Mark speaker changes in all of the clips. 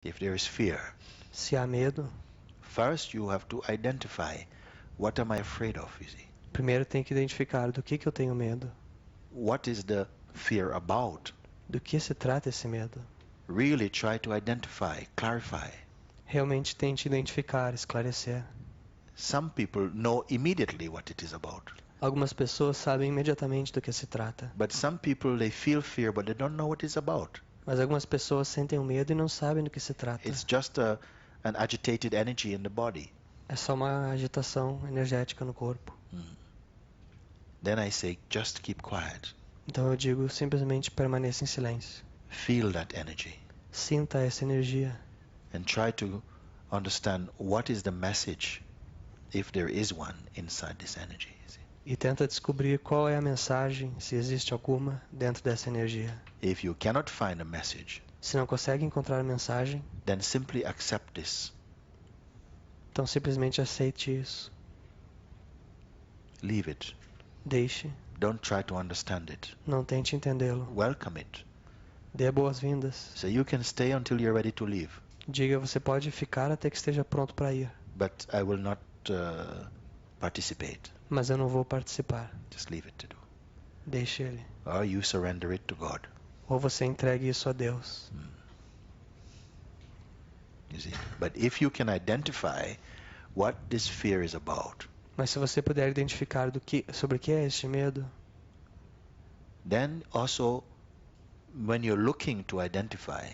Speaker 1: If there is fear,
Speaker 2: Se há medo,
Speaker 1: first you have to identify what am I afraid of, you see.
Speaker 2: primeiro tem que identificar do que eu tenho medo.
Speaker 1: What is the fear about?
Speaker 2: Do que se trata esse medo?
Speaker 1: Really try to identify, clarify.
Speaker 2: Realmente tente identificar, esclarecer.
Speaker 1: Some people know immediately what it is about.
Speaker 2: Algumas pessoas sabem imediatamente do que se trata.
Speaker 1: But some people, they feel fear, but they don't know what it's about.
Speaker 2: Mas algumas pessoas sentem o medo e não sabem do que se trata.
Speaker 1: It's just an agitated energy in the body.
Speaker 2: É só uma agitação energética no corpo.
Speaker 1: Then I say, just keep quiet.
Speaker 2: Então eu digo, simplesmente permaneça em silêncio.
Speaker 1: Feel that energy.
Speaker 2: Sinta essa energia.
Speaker 1: And try to understand what is the message, if there is one, inside this energy.
Speaker 2: E tenta descobrir qual é a mensagem, se existe alguma, dentro dessa energia.
Speaker 1: If you cannot find a message,
Speaker 2: se não consegue encontrar a mensagem,
Speaker 1: then simply accept this.
Speaker 2: Então simplesmente aceite isso.
Speaker 1: Leave it.
Speaker 2: Deixe.
Speaker 1: Don't try to understand it.
Speaker 2: Não tente entendê-lo.
Speaker 1: Welcome it.
Speaker 2: Dê boas-vindas.
Speaker 1: So you can stay until you're ready to leave.
Speaker 2: Diga, você pode ficar até que esteja pronto para ir.
Speaker 1: But I will not participate.
Speaker 2: Mas eu não vou participar.
Speaker 1: Just leave it to do.
Speaker 2: Deixe ele.
Speaker 1: Or you surrender it to God.
Speaker 2: Ou você entregue isso a Deus.
Speaker 1: You see? But if you can identify what this fear is about,
Speaker 2: mas se você puder identificar sobre o que é este medo,
Speaker 1: then also when you're looking to identify,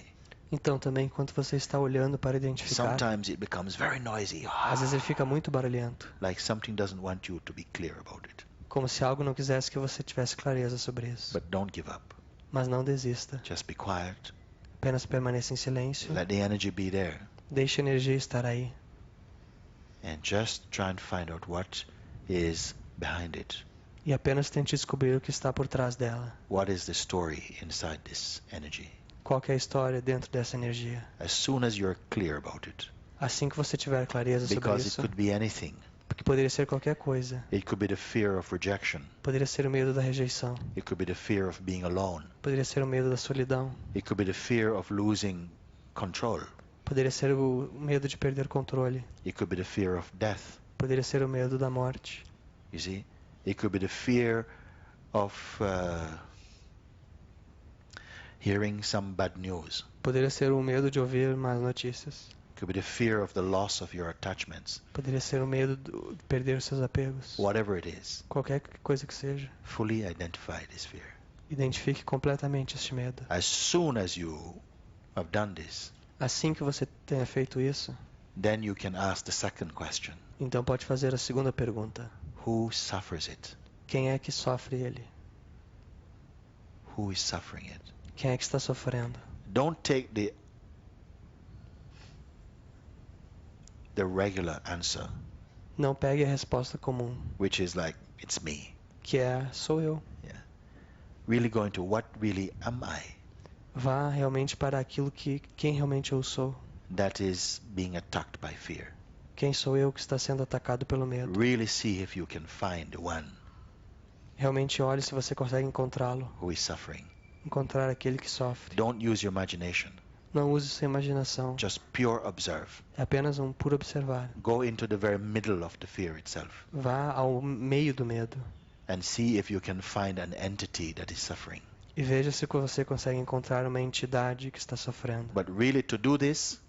Speaker 2: então também quando você está olhando para identificar,
Speaker 1: sometimes it becomes very noisy.
Speaker 2: Às vezes ele fica muito barulhento.
Speaker 1: Like something doesn't want you to be clear about it.
Speaker 2: Como se algo não quisesse que você tivesse clareza sobre isso.
Speaker 1: But don't give up.
Speaker 2: Mas não desista.
Speaker 1: Just be quiet.
Speaker 2: Apenas permaneça em silêncio.
Speaker 1: Let the energy be there.
Speaker 2: Deixe a energia estar aí.
Speaker 1: And just try and find out what is behind it.
Speaker 2: E apenas tente descobrir o que está por trás dela.
Speaker 1: What is the story inside this energy?
Speaker 2: Qual que é a história dentro dessa energia?
Speaker 1: As soon as you're clear about it.
Speaker 2: Assim que você tiver clareza sobre
Speaker 1: Because
Speaker 2: isso.
Speaker 1: it could be anything.
Speaker 2: Porque poderia ser qualquer coisa.
Speaker 1: It could be the fear of rejection.
Speaker 2: Poderia ser o medo da rejeição.
Speaker 1: It could be the fear of being alone.
Speaker 2: Poderia ser o medo da solidão.
Speaker 1: It could be the fear of losing control.
Speaker 2: Poderia ser o medo de perder controle.
Speaker 1: It could be the fear of death.
Speaker 2: Poderia ser o medo da morte.
Speaker 1: You see? It could be the fear of hearing some bad news.
Speaker 2: Poderia ser o medo de ouvir más notícias.
Speaker 1: It could be the fear of the loss of your attachments.
Speaker 2: Poderia ser o medo de perder seus apegos.
Speaker 1: Whatever it is.
Speaker 2: Qualquer coisa que seja.
Speaker 1: Fully identify this fear.
Speaker 2: Identifique completamente este medo.
Speaker 1: As soon as you have done this,
Speaker 2: assim que você tenha feito isso,
Speaker 1: then you can ask the second question.
Speaker 2: Então pode fazer a segunda pergunta.
Speaker 1: Who suffers it?
Speaker 2: Quem é que sofre ele?
Speaker 1: Who is suffering it?
Speaker 2: Quem é que está sofrendo?
Speaker 1: Don't take the regular answer.
Speaker 2: Não pegue a resposta comum.
Speaker 1: Which is like, it's me.
Speaker 2: Que é, sou eu.
Speaker 1: Yeah. Really go into what really am I?
Speaker 2: Vá realmente para aquilo quem realmente eu sou.
Speaker 1: That is being attacked by fear.
Speaker 2: Quem sou eu que está sendo atacado pelo medo?
Speaker 1: Really see if you can find the one.
Speaker 2: Realmente olhe se você consegue encontrá-lo.
Speaker 1: Who is suffering?
Speaker 2: Encontrar aquele que sofre.
Speaker 1: Don't use your imagination.
Speaker 2: Não use sua imaginação.
Speaker 1: Just pure observe.
Speaker 2: É apenas um puro observar.
Speaker 1: Go into the very middle of the fear itself.
Speaker 2: Vá ao meio do medo.
Speaker 1: And see if you can find an entity that is suffering.
Speaker 2: E veja se você consegue encontrar uma entidade que está sofrendo.
Speaker 1: But really to do this,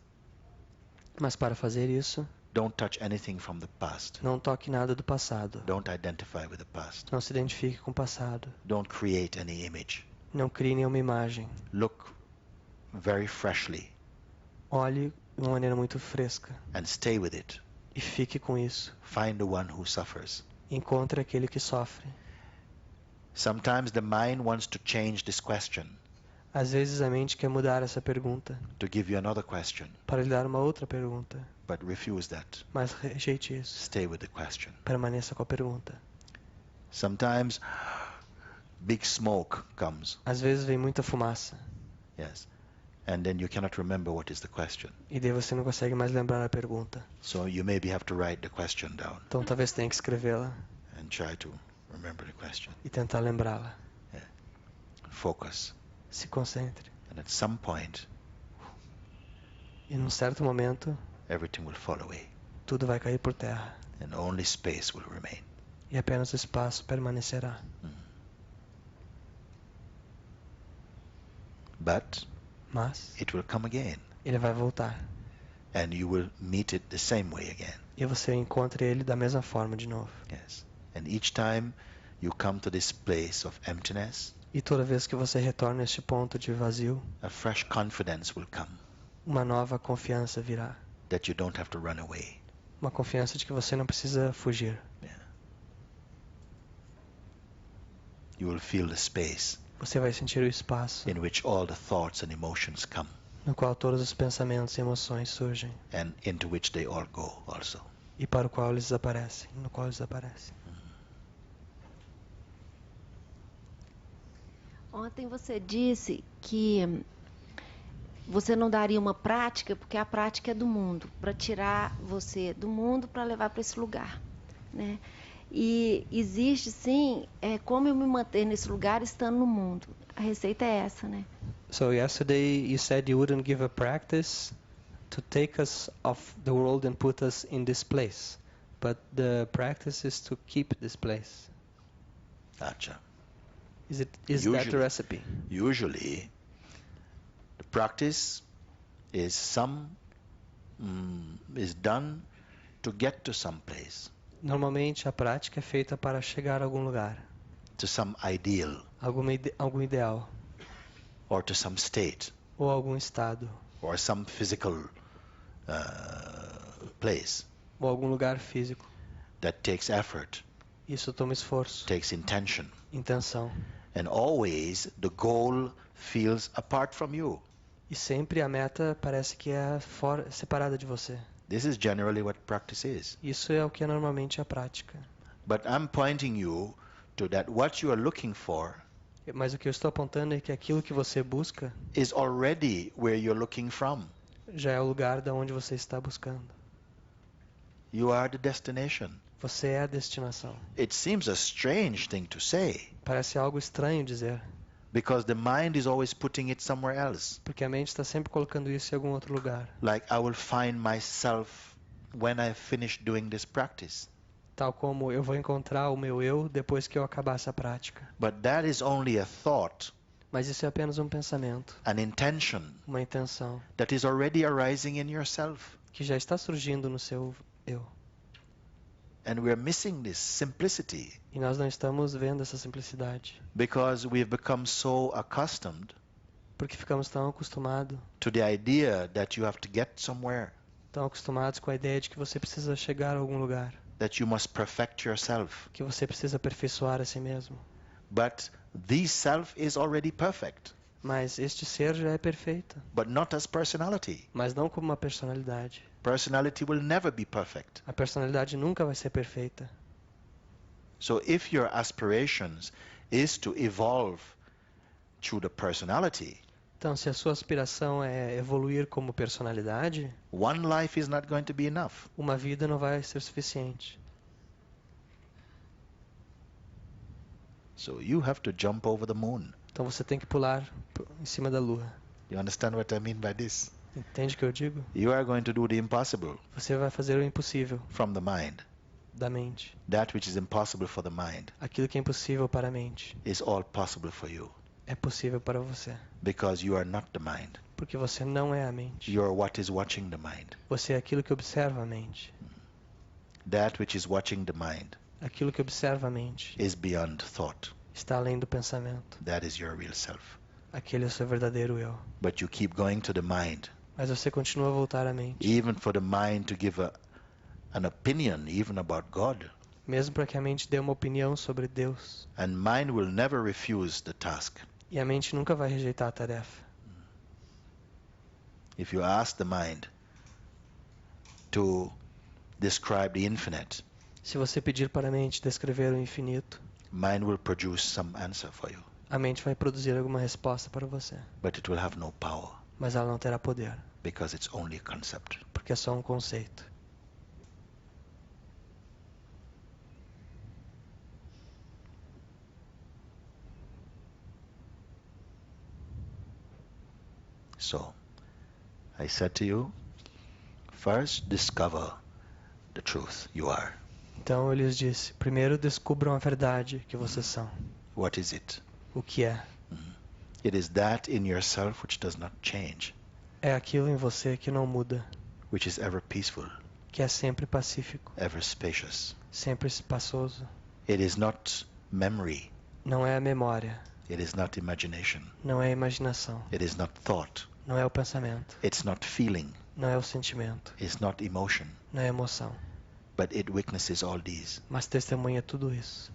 Speaker 2: mas para fazer isso,
Speaker 1: don't touch anything from the past.
Speaker 2: Não toque nada do passado.
Speaker 1: Don't identify with the past.
Speaker 2: Não se identifique com o passado.
Speaker 1: Don't create any image.
Speaker 2: Não crie nenhuma imagem.
Speaker 1: Look very freshly.
Speaker 2: Olhe de uma maneira muito fresca.
Speaker 1: And stay with it.
Speaker 2: E fique com isso.
Speaker 1: Find the one who suffers.
Speaker 2: Encontre aquele que sofre.
Speaker 1: Sometimes the mind wants to change this question.
Speaker 2: Às vezes a mente quer mudar essa pergunta.
Speaker 1: To give you another question.
Speaker 2: Para lhe dar uma outra pergunta.
Speaker 1: But refuse that.
Speaker 2: Mas rejeite isso.
Speaker 1: Stay with the question.
Speaker 2: Permaneça com a pergunta.
Speaker 1: Sometimes big smoke comes.
Speaker 2: Às vezes vem muita fumaça.
Speaker 1: Yes. And then you cannot remember what is the question.
Speaker 2: E daí você não consegue mais lembrar a pergunta.
Speaker 1: So you maybe have to write the question down.
Speaker 2: Então talvez tenha que escrevê-la.
Speaker 1: And try to remember the question.
Speaker 2: E tentar lembrá-la.
Speaker 1: Yeah. Focus.
Speaker 2: Se concentre.
Speaker 1: And at some point
Speaker 2: E num certo momento,
Speaker 1: everything will fall away,
Speaker 2: tudo vai cair por terra.
Speaker 1: and only space will remain.
Speaker 2: E apenas o espaço permanecerá.
Speaker 1: But
Speaker 2: Mas
Speaker 1: it will come again,
Speaker 2: ele vai voltar.
Speaker 1: and you will meet it the same way again.
Speaker 2: E você encontra ele da mesma forma de novo.
Speaker 1: Yes. And each time you come to this place of emptiness,
Speaker 2: E toda vez que você retorna a este ponto de vazio,
Speaker 1: a fresh confidence will come
Speaker 2: uma nova confiança virá.
Speaker 1: that you don't have to run away.
Speaker 2: Uma confiança de que você não precisa fugir.
Speaker 1: Yeah. You will feel the space
Speaker 2: Você vai sentir o espaço
Speaker 1: in which all the thoughts and emotions come,
Speaker 2: no qual todos os pensamentos e emoções surgem.
Speaker 1: and into which they all go also.
Speaker 2: E para o qual eles desaparecem. No qual eles desaparecem.
Speaker 3: Ontem você disse que você não daria uma prática, porque a prática é do mundo, para tirar você do mundo para levar para esse lugar, né? E existe sim, como eu me manter nesse lugar estando no mundo. A receita é essa, né?
Speaker 2: So yesterday you said you wouldn't give a practice to take us off the world and put us in this place. But the practice is to keep this place.
Speaker 1: Gotcha.
Speaker 2: Is that the
Speaker 1: Usually-
Speaker 2: recipe?
Speaker 1: Usually, the practice is is done to get to some place,
Speaker 2: Normalmente a prática é feita para chegar a algum lugar,
Speaker 1: to some ideal,
Speaker 2: algum ideal,
Speaker 1: or to some state,
Speaker 2: ou algum estado,
Speaker 1: or some physical place
Speaker 2: ou algum lugar físico.
Speaker 1: that takes effort,
Speaker 2: Isso toma esforço,
Speaker 1: takes intention,
Speaker 2: intenção.
Speaker 1: and always the goal feels apart from you.
Speaker 2: E sempre a meta parece que é separada de você.
Speaker 1: This is generally what practice is.
Speaker 2: Isso é o que é normalmente a prática.
Speaker 1: But I'm pointing you to that what you are looking for
Speaker 2: Mas o que eu estou apontando é que aquilo que você busca
Speaker 1: is already where you're looking from.
Speaker 2: já é o lugar da onde você está buscando.
Speaker 1: You are the destination.
Speaker 2: Você é a destinação.
Speaker 1: It seems a strange thing to say,
Speaker 2: Parece algo estranho dizer,
Speaker 1: because the mind is always putting it somewhere else.
Speaker 2: porque a mente está sempre colocando isso em algum outro lugar.
Speaker 1: Like, I will find myself when I finish doing this practice.
Speaker 2: Tal como eu vou encontrar o meu eu depois que eu acabar essa prática.
Speaker 1: But that is only a thought,
Speaker 2: Mas isso é apenas um pensamento,
Speaker 1: an intention
Speaker 2: uma intenção,
Speaker 1: that is already arising in yourself.
Speaker 2: que já está surgindo no seu eu.
Speaker 1: And we're missing this simplicity
Speaker 2: E nós não estamos vendo essa simplicidade,
Speaker 1: because we've become so accustomed
Speaker 2: porque ficamos tão acostumados
Speaker 1: to the idea that you have to get somewhere,
Speaker 2: com a ideia de que você precisa chegar a algum lugar,
Speaker 1: that you must perfect yourself.
Speaker 2: que você precisa aperfeiçoar a si mesmo.
Speaker 1: But the self is already perfect,
Speaker 2: Mas este ser já é perfeito,
Speaker 1: but not as personality.
Speaker 2: mas não como uma personalidade.
Speaker 1: Personality will never be perfect.
Speaker 2: A personalidade nunca vai ser perfeita.
Speaker 1: So if your aspirations is to evolve through the personality,
Speaker 2: Então, se a sua aspiração é evoluir como personalidade,
Speaker 1: one life is not going to be enough.
Speaker 2: uma vida não vai ser suficiente.
Speaker 1: So you have to jump over the moon.
Speaker 2: Então você tem que pular em cima da lua.
Speaker 1: You understand what I mean by this?
Speaker 2: Entende o que eu digo?
Speaker 1: You are going to do the impossible
Speaker 2: Você vai fazer o impossível
Speaker 1: from the mind.
Speaker 2: da mente.
Speaker 1: That which is impossible for the mind
Speaker 2: Aquilo que é impossível para a mente
Speaker 1: is all possible for you,
Speaker 2: é possível para você.
Speaker 1: because you are not the mind.
Speaker 2: Porque você não é a mente.
Speaker 1: You are what is watching the mind.
Speaker 2: Você é aquilo que observa a mente.
Speaker 1: That which is watching the mind
Speaker 2: Aquilo que observa a mente
Speaker 1: is beyond thought.
Speaker 2: está além do pensamento.
Speaker 1: That is your real self.
Speaker 2: Aquele é o seu verdadeiro eu.
Speaker 1: But you keep going to the mind,
Speaker 2: Mas você continua a voltar à mente.
Speaker 1: even for the mind to give an opinion even about God.
Speaker 2: Mesmo para que a mente dê uma opinião sobre Deus.
Speaker 1: And mind will never refuse the task.
Speaker 2: E a mente nunca vai rejeitar a tarefa.
Speaker 1: If you ask the mind to describe the infinite,
Speaker 2: Se você pedir para a mente descrever o infinito,
Speaker 1: mind will produce some answer for you,
Speaker 2: a mente vai produzir alguma resposta para você.
Speaker 1: but it will have no power,
Speaker 2: Mas ela não terá poder,
Speaker 1: because it's only a concept.
Speaker 2: porque é só um conceito.
Speaker 1: So, I said to you, first discover the truth you are.
Speaker 2: Então eu lhes disse, primeiro descubram a verdade que vocês são.
Speaker 1: What is it?
Speaker 2: O que é?
Speaker 1: It is that in yourself which does not change,
Speaker 2: É aquilo em você que não muda,
Speaker 1: which is ever peaceful,
Speaker 2: que é sempre pacífico,
Speaker 1: ever spacious.
Speaker 2: sempre espaçoso.
Speaker 1: It is not memory.
Speaker 2: Não é a memória,
Speaker 1: It is not imagination.
Speaker 2: não é a imaginação,
Speaker 1: It is not thought.
Speaker 2: não é o pensamento,
Speaker 1: It's not feeling.
Speaker 2: não é o sentimento,
Speaker 1: It's not emotion.
Speaker 2: não é a emoção,
Speaker 1: But it witnesses all these.
Speaker 2: mas testemunha tudo isso.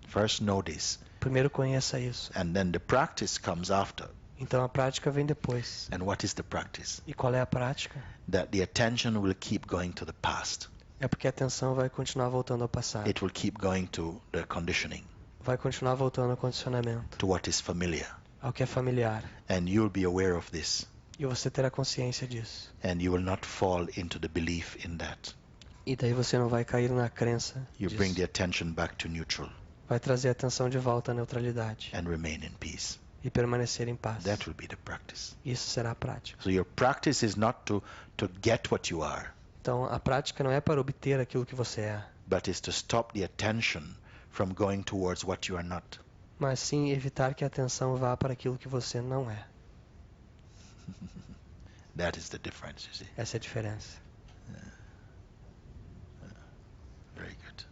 Speaker 1: First know this,
Speaker 2: Primeiro conheça isso.
Speaker 1: and then the practice comes after.
Speaker 2: Então a prática vem depois.
Speaker 1: And what is the practice?
Speaker 2: E qual é a prática?
Speaker 1: That the attention will keep going to the past.
Speaker 2: É porque a atenção vai continuar voltando ao passado.
Speaker 1: It will keep going to the conditioning,
Speaker 2: Vai continuar voltando ao condicionamento,
Speaker 1: to what is familiar.
Speaker 2: ao que é familiar.
Speaker 1: And you'll be aware of this.
Speaker 2: E você terá consciência disso.
Speaker 1: And you will not fall into the belief in that.
Speaker 2: E daí você não vai cair na crença
Speaker 1: You bring
Speaker 2: disso.
Speaker 1: the attention back to neutral
Speaker 2: Vai trazer a atenção de volta à neutralidade
Speaker 1: and remain in peace.
Speaker 2: e permanecer em paz.
Speaker 1: That will be the practice.
Speaker 2: Isso será a prática.
Speaker 1: So your practice is not to get what you are,
Speaker 2: Então a prática não é para obter aquilo que você é,
Speaker 1: but is to stop the attention from going towards what you are not.
Speaker 2: mas sim evitar que a atenção vá para aquilo que você não é.
Speaker 1: That is the difference, you see.
Speaker 2: Essa é a diferença.
Speaker 1: Very good.